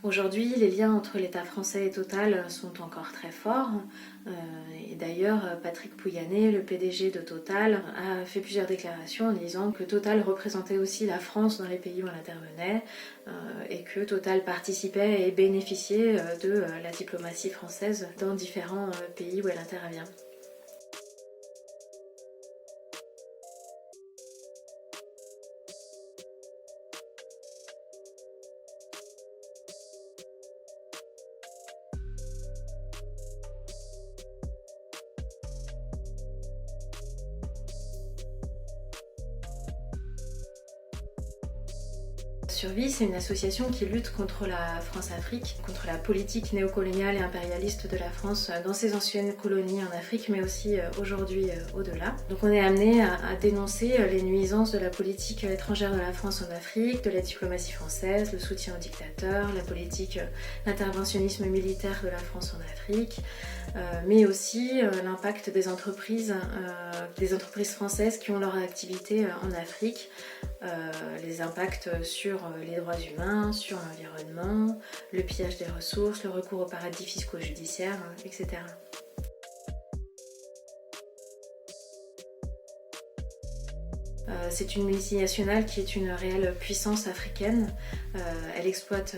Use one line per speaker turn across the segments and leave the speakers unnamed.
Aujourd'hui, les liens entre l'État français et Total sont encore très forts. Et d'ailleurs, Patrick Pouyanné, le PDG de Total, a fait plusieurs déclarations en disant que Total représentait aussi la France dans les pays où elle intervenait et que Total participait et bénéficiait de la diplomatie française dans différents pays où elle intervient. Survie, c'est une association qui lutte contre la France-Afrique, contre la politique néocoloniale et impérialiste de la France dans ses anciennes colonies en Afrique, mais aussi aujourd'hui au-delà. Donc on est amené à dénoncer les nuisances de la politique étrangère de la France en Afrique, de la diplomatie française, le soutien aux dictateurs, la politique d'interventionnisme militaire de la France en Afrique, mais aussi l'impact des entreprises françaises qui ont leur activité en Afrique, les impacts sur les droits humains, sur l'environnement, le pillage des ressources, le recours aux paradis fiscaux judiciaires, etc. C'est une multinationale qui est une réelle puissance africaine. Elle exploite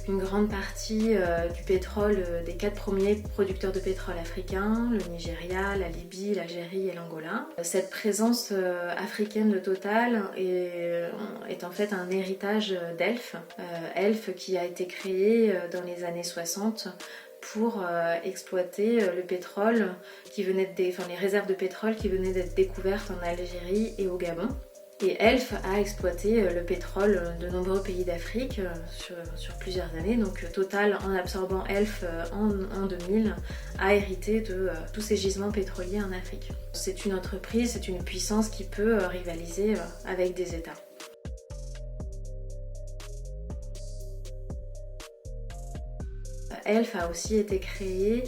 une grande partie du pétrole des 4 premiers producteurs de pétrole africains, le Nigeria, la Libye, l'Algérie et l'Angola. Cette présence africaine de Total est en fait un héritage d'Elf. Elf qui a été créé dans les années 60 pour exploiter le pétrole les réserves de pétrole qui venaient d'être découvertes en Algérie et au Gabon. Et Elf a exploité le pétrole de nombreux pays d'Afrique sur plusieurs années. Donc Total, en absorbant Elf en 2000, a hérité de tous ces gisements pétroliers en Afrique. C'est une entreprise, c'est une puissance qui peut rivaliser avec des États. Elf a aussi été créé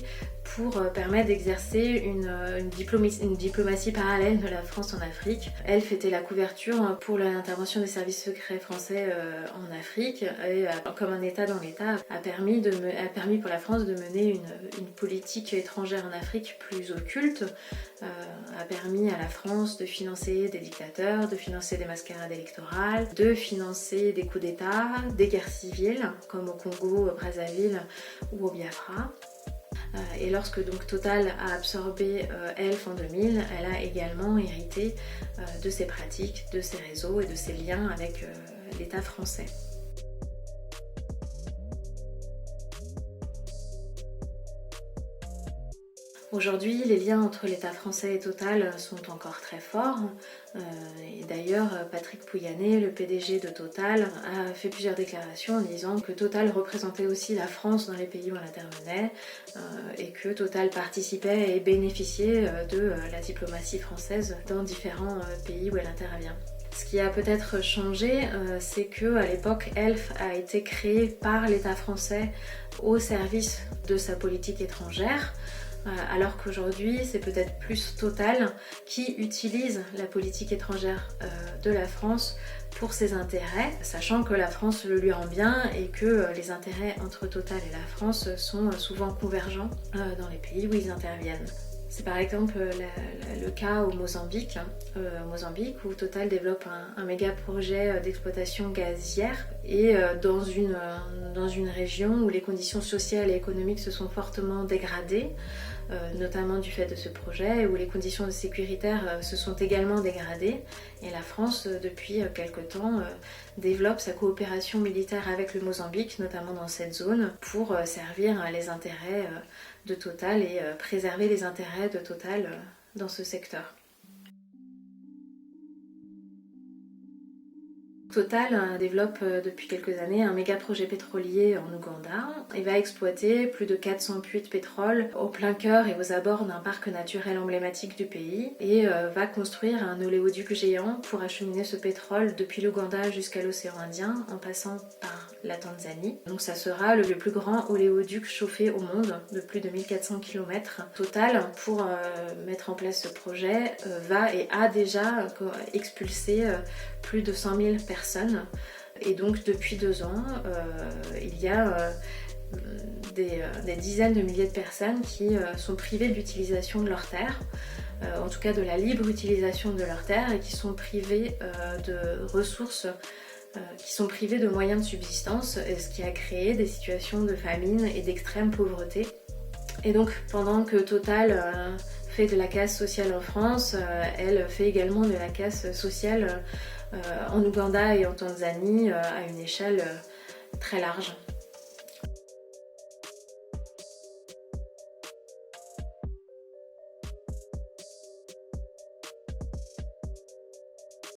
pour permettre d'exercer une diplomatie parallèle de la France en Afrique. Elf était la couverture pour l'intervention des services secrets français en Afrique et comme un État dans l'État a permis pour la France de mener une politique étrangère en Afrique plus occulte, a permis à la France de financer des dictateurs, de financer des mascarades électorales, de financer des coups d'État, des guerres civiles comme au Congo, au Brazzaville ou au Biafra. Et lorsque donc Total a absorbé Elf en 2000, elle a également hérité de ses pratiques, de ses réseaux et de ses liens avec l'État français. Aujourd'hui, les liens entre l'État français et Total sont encore très forts. Et d'ailleurs, Patrick Pouyanné, le PDG de Total, a fait plusieurs déclarations en disant que Total représentait aussi la France dans les pays où elle intervenait et que Total participait et bénéficiait de la diplomatie française dans différents pays où elle intervient. Ce qui a peut-être changé, c'est qu'à l'époque, Elf a été créé par l'État français au service de sa politique étrangère. Alors qu'aujourd'hui, c'est peut-être plus Total qui utilise la politique étrangère de la France pour ses intérêts, sachant que la France le lui rend bien et que les intérêts entre Total et la France sont souvent convergents dans les pays où ils interviennent. C'est par exemple le cas au Mozambique, où Total développe un méga projet d'exploitation gazière et dans une région où les conditions sociales et économiques se sont fortement dégradées, notamment du fait de ce projet, où les conditions sécuritaires se sont également dégradées. Et la France, depuis quelque temps, développe sa coopération militaire avec le Mozambique, notamment dans cette zone, pour servir les intérêts de Total et préserver les intérêts de Total dans ce secteur. Total développe depuis quelques années un méga projet pétrolier en Ouganda et va exploiter plus de 400 puits de pétrole au plein cœur et aux abords d'un parc naturel emblématique du pays et va construire un oléoduc géant pour acheminer ce pétrole depuis l'Ouganda jusqu'à l'océan Indien en passant par la Tanzanie. Donc ça sera le plus grand oléoduc chauffé au monde de plus de 1400 km. Total, pour mettre en place ce projet, va et a déjà expulsé plus de 100 000 personnes Et donc depuis 2 ans, il y a des dizaines de milliers de personnes qui sont privées de l'utilisation de leurs terres, en tout cas de la libre utilisation de leurs terres, et qui sont privées de ressources, qui sont privées de moyens de subsistance, ce qui a créé des situations de famine et d'extrême pauvreté. Et donc pendant que Total fait de la casse sociale en France, elle fait également de la casse sociale en Ouganda et en Tanzanie à une échelle très large.